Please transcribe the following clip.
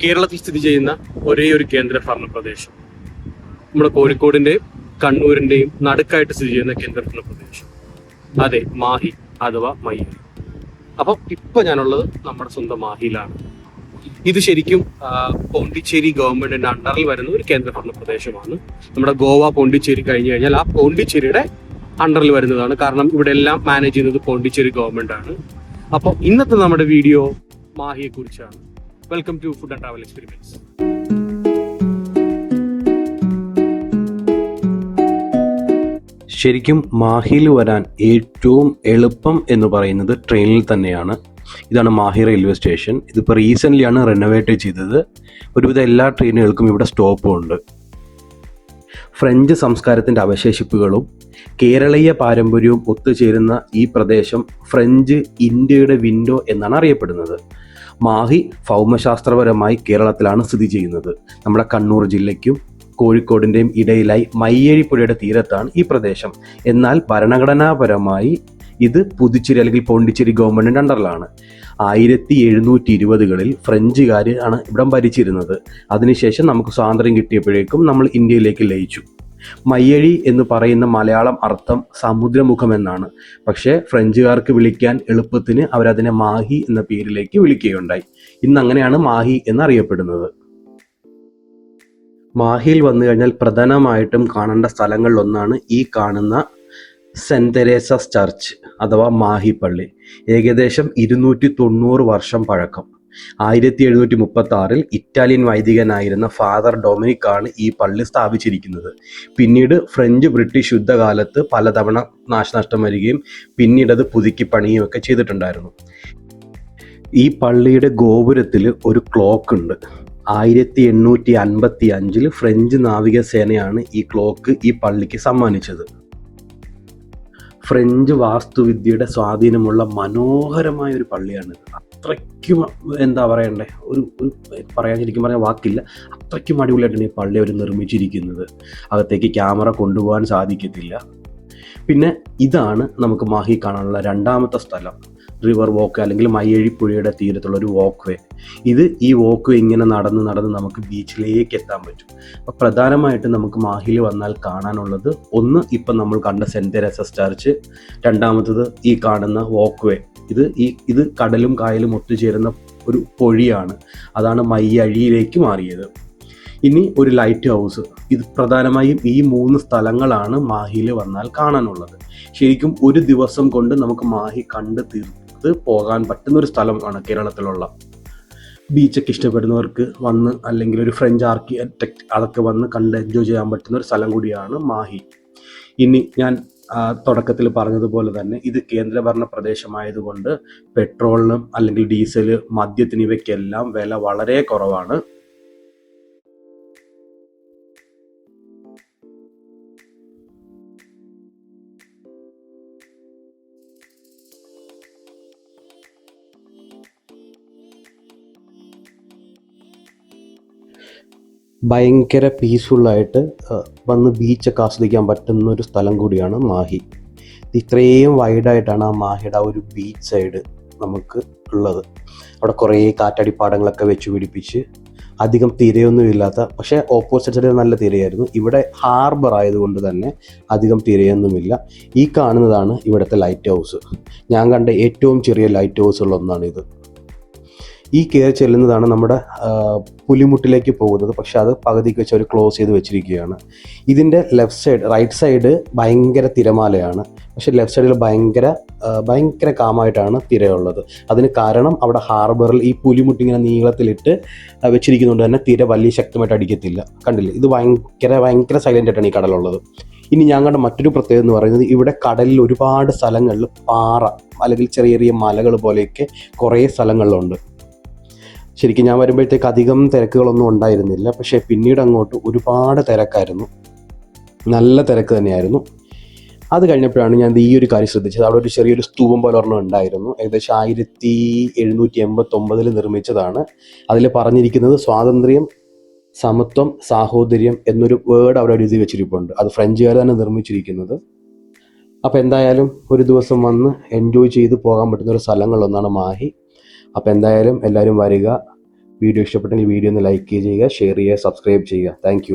കേരളത്തിൽ സ്ഥിതി ചെയ്യുന്ന ഒരേ ഒരു കേന്ദ്രഭരണ പ്രദേശം, നമ്മുടെ കോഴിക്കോടിന്റെയും കണ്ണൂരിന്റെയും നടുക്കായിട്ട് സ്ഥിതി ചെയ്യുന്ന കേന്ദ്രഭരണ പ്രദേശം, അതെ, മാഹി അഥവാ മയ്യഴി. അപ്പം ഇപ്പൊ ഞാനുള്ളത് നമ്മുടെ സ്വന്തം മാഹിയിലാണ്. ഇത് ശരിക്കും പോണ്ടിച്ചേരി ഗവൺമെന്റിന്റെ അണ്ടറിൽ വരുന്ന ഒരു കേന്ദ്രഭരണ പ്രദേശമാണ്. നമ്മുടെ ഗോവ പോണ്ടിച്ചേരി കഴിഞ്ഞു കഴിഞ്ഞാൽ ആ പോണ്ടിച്ചേരിയുടെ അണ്ടറിൽ വരുന്നതാണ്. കാരണം ഇവിടെ എല്ലാം മാനേജ് ചെയ്യുന്നത് പോണ്ടിച്ചേരി ഗവൺമെന്റ് ആണ്. അപ്പോൾ ഇന്നത്തെ നമ്മുടെ വീഡിയോ മാഹിയെ കുറിച്ചാണ്. Welcome to food and travel experience. ശരിക്കും മാഹിയിൽ വരാൻ ഏറ്റവും എളുപ്പം എന്ന് പറയുന്നത് ട്രെയിനിൽ തന്നെയാണ്. ഇതാണ് മാഹി റെയിൽവേ സ്റ്റേഷൻ. ഇതിപ്പോൾ റീസെൻ്റ്ലി ആണ് റെനോവേറ്റ് ചെയ്തത്. ഒരുവിധം എല്ലാ ട്രെയിനുകൾക്കും ഇവിടെ സ്റ്റോപ്പും ഉണ്ട്. ഫ്രഞ്ച് സംസ്കാരത്തിൻ്റെ അവശേഷിപ്പുകളും കേരളീയ പാരമ്പര്യവും ഒത്തുചേരുന്ന ഈ പ്രദേശം ഫ്രഞ്ച് ഇന്ത്യയുടെ വിൻഡോ എന്നാണ് അറിയപ്പെടുന്നത്. മാഹി ഭൗമശാസ്ത്രപരമായി കേരളത്തിലാണ് സ്ഥിതി ചെയ്യുന്നത്. നമ്മുടെ കണ്ണൂർ ജില്ലയ്ക്കും കോഴിക്കോടിൻ്റെയും ഇടയിലായി മയ്യഴി പുഴയുടെ തീരത്താണ് ഈ പ്രദേശം. എന്നാൽ ഭരണഘടനാപരമായി ഇത് പുതുച്ചേരി അല്ലെങ്കിൽ പോണ്ടിച്ചേരി ഗവൺമെൻറ്റിൻ്റെ അണ്ടറിലാണ്. 1720കളിൽ ഫ്രഞ്ചുകാർ ആണ് ഇവിടം ഭരിച്ചിരുന്നത്. അതിനുശേഷം നമുക്ക് സ്വാതന്ത്ര്യം കിട്ടിയപ്പോഴേക്കും നമ്മൾ ഇന്ത്യയിലേക്ക് ലയിച്ചു. മയ്യഴി എന്ന് പറയുന്ന മലയാളം അർത്ഥം സമുദ്രമുഖം എന്നാണ്. പക്ഷേ ഫ്രഞ്ചുകാർക്ക് വിളിക്കാൻ എളുപ്പത്തിന് അവരതിനെ മാഹി എന്ന പേരിലേക്ക് വിളിക്കുകയുണ്ടായി. ഇന്ന് അങ്ങനെയാണ് മാഹി എന്നറിയപ്പെടുന്നത്. മാഹിയിൽ വന്നു കഴിഞ്ഞാൽ പ്രധാനമായിട്ടും കാണേണ്ട സ്ഥലങ്ങളിലൊന്നാണ് ഈ കാണുന്ന സെൻറ്റ് തെരേസാസ് ചർച്ച് അഥവാ മാഹി പള്ളി. ഏകദേശം 290 വർഷം പഴക്കം. 1736 ഇറ്റാലിയൻ വൈദികനായിരുന്ന ഫാദർ ഡൊമിനിക് ആണ് ഈ പള്ളി സ്ഥാപിച്ചിരിക്കുന്നത്. പിന്നീട് ഫ്രഞ്ച് ബ്രിട്ടീഷ് യുദ്ധകാലത്ത് പലതവണ നാശനഷ്ടം വരികയും പിന്നീട് അത് പുതുക്കി പണിയുകയും ഒക്കെ ചെയ്തിട്ടുണ്ടായിരുന്നു. ഈ പള്ളിയുടെ ഗോപുരത്തിൽ ഒരു ക്ലോക്ക് ഉണ്ട്. 1855 ഫ്രഞ്ച് നാവികസേനയാണ് ഈ ക്ലോക്ക് ഈ പള്ളിക്ക് സമ്മാനിച്ചത്. ഫ്രഞ്ച് വാസ്തുവിദ്യയുടെ സ്വാധീനമുള്ള മനോഹരമായ ഒരു പള്ളിയാണിത്. അത്രയ്ക്കും എന്താ പറയണ്ടേ, ഒരു പറയാൻ ശരിക്കും പറഞ്ഞാൽ വാക്കില്ല. അത്രയ്ക്കും അടിപൊളിയായിട്ടാണ് ഈ പള്ളി അവർ നിർമ്മിച്ചിരിക്കുന്നത്. അകത്തേക്ക് ക്യാമറ കൊണ്ടുപോകാൻ സാധിക്കത്തില്ല. പിന്നെ ഇതാണ് നമുക്ക് മാഹി കാണാനുള്ള രണ്ടാമത്തെ സ്ഥലം, റിവർ വാക്ക് അല്ലെങ്കിൽ മയ്യഴി പുഴയുടെ തീരത്തുള്ള ഒരു വാക്ക് വേ. ഈ വാക്ക് വേ ഇങ്ങനെ നടന്ന് നമുക്ക് ബീച്ചിലേക്ക് എത്താൻ പറ്റും. അപ്പോൾ പ്രധാനമായിട്ടും നമുക്ക് മാഹിയിൽ വന്നാൽ കാണാനുള്ളത് ഒന്ന് ഇപ്പം നമ്മൾ കണ്ട സെൻറ്റ് തെരേസാസ് ചർച്ച്, രണ്ടാമത്തത് ഈ കാണുന്ന വാക്ക് വേ. ഇത് കടലും കായലും ഒത്തുചേരുന്ന ഒരു പൊഴിയാണ്. അതാണ് മയ്യഴിയിലേക്ക് മാറിയത്. ഇനി ഒരു ലൈറ്റ് ഹൗസ്. ഇത് പ്രധാനമായും ഈ 3 സ്ഥലങ്ങളാണ് മാഹിയിൽ വന്നാൽ കാണാനുള്ളത്. ശരിക്കും ഒരു ദിവസം കൊണ്ട് നമുക്ക് മാഹി കണ്ട് തീർത്ത് പോകാൻ പറ്റുന്ന ഒരു സ്ഥലമാണ് കേരളത്തിലുള്ള. ബീച്ചൊക്കെ ഇഷ്ടപ്പെടുന്നവർക്ക് വന്ന്, അല്ലെങ്കിൽ ഒരു ഫ്രഞ്ച് ആർക്കിടെക്റ്റ് അതൊക്കെ വന്ന് കണ്ട് എൻജോയ് ചെയ്യാൻ പറ്റുന്ന ഒരു സ്ഥലം കൂടിയാണ് മാഹി. ഇനി ഞാൻ തുടക്കത്തിൽ പറഞ്ഞതുപോലെ തന്നെ ഇത് കേന്ദ്രഭരണ പ്രദേശമായതുകൊണ്ട് പെട്രോളിനും അല്ലെങ്കിൽ ഡീസല്, മദ്യത്തിന് ഇവയ്ക്കെല്ലാം വില വളരെ കുറവാണ്. ഭയങ്കര പീസ്ഫുള്ളായിട്ട് വന്ന് ബീച്ചൊക്കെ ആസ്വദിക്കാൻ പറ്റുന്ന ഒരു സ്ഥലം കൂടിയാണ് മാഹി. ഇത്രയും വൈഡായിട്ടാണ് ആ മാഹിയുടെ ആ ഒരു ബീച്ച് സൈഡ് നമുക്ക് ഉള്ളത്. അവിടെ കുറേ കാറ്റാടിപ്പാടങ്ങളൊക്കെ വെച്ച് പിടിപ്പിച്ച് അധികം തിരയൊന്നുമില്ലാത്ത, പക്ഷേ ഓപ്പോസിറ്റ് സൈഡിൽ നല്ല തിരയായിരുന്നു. ഇവിടെ ഹാർബർ ആയതുകൊണ്ട് തന്നെ അധികം തിരയൊന്നുമില്ല. ഈ കാണുന്നതാണ് ഇവിടുത്തെ ലൈറ്റ് ഹൗസ്. ഞാൻ കണ്ട ഏറ്റവും ചെറിയ ലൈറ്റ് ഹൗസുകളൊന്നാണിത്. ഈ കയറി ചെല്ലുന്നതാണ് നമ്മുടെ പുലിമുട്ടിലേക്ക് പോകുന്നത്. പക്ഷെ അത് പകുതിക്ക് വെച്ച് അവർ ക്ലോസ് ചെയ്ത് വെച്ചിരിക്കുകയാണ്. ഇതിൻ്റെ റൈറ്റ് സൈഡ് ഭയങ്കര തിരമാലയാണ്. പക്ഷെ ലെഫ്റ്റ് സൈഡിൽ ഭയങ്കര കാമായിട്ടാണ് തിരയുള്ളത്. അതിന് കാരണം അവിടെ ഹാർബറിൽ ഈ പുലിമുട്ടി ഇങ്ങനെ നീളത്തിലിട്ട് വെച്ചിരിക്കുന്നതുകൊണ്ട് തന്നെ തിര വലിയ ശക്തമായിട്ട് അടിക്കത്തില്ല. കണ്ടില്ലേ, ഇത് ഭയങ്കര സൈലൻ്റ് ആയിട്ടാണ് ഈ കടലുള്ളത്. ഇനി ഞാൻ കണ്ട മറ്റൊരു പ്രത്യേകത എന്ന് പറയുന്നത്, ഇവിടെ കടലിൽ ഒരുപാട് സ്ഥലങ്ങളിൽ പാറ അല്ലെങ്കിൽ ചെറിയ മലകൾ പോലെയൊക്കെ കുറേ സ്ഥലങ്ങളിലുണ്ട്. ശരിക്കും ഞാൻ വരുമ്പോഴത്തേക്ക് അധികം തിരക്കുകളൊന്നും ഉണ്ടായിരുന്നില്ല. പക്ഷേ പിന്നീട് അങ്ങോട്ട് ഒരുപാട് തിരക്കായിരുന്നു, നല്ല തിരക്ക് തന്നെയായിരുന്നു. അത് കഴിഞ്ഞപ്പോഴാണ് ഞാൻ ഈ ഒരു കാര്യം ശ്രദ്ധിച്ചത്. അവിടെ ഒരു ചെറിയൊരു സ്തൂപം പോലെ ഒരെണ്ണം ഉണ്ടായിരുന്നു. ഏകദേശം 1789 നിർമ്മിച്ചതാണ്. അതിൽ പറഞ്ഞിരിക്കുന്നത് സ്വാതന്ത്ര്യം, സമത്വം, സാഹോദര്യം എന്നൊരു വേർഡ് അവിടെ എഴുതി വെച്ചിരിപ്പുണ്ട്. അത് ഫ്രഞ്ചുകാർ തന്നെ നിർമ്മിച്ചിരിക്കുന്നത്. അപ്പോൾ എന്തായാലും ഒരു ദിവസം വന്ന് എൻജോയ് ചെയ്ത് പോകാൻ പറ്റുന്ന ഒരു സ്ഥലങ്ങളിലൊന്നാണ് മാഹി. അപ്പോൾ എന്തായാലും എല്ലാവരും വരിക, വീഡിയോ ഇഷ്ടപ്പെട്ടെങ്കിൽ വീഡിയോ ഒന്ന് ലൈക്ക് ചെയ്യുക, ഷെയർ ചെയ്യുക, സബ്സ്ക്രൈബ് ചെയ്യുക. താങ്ക്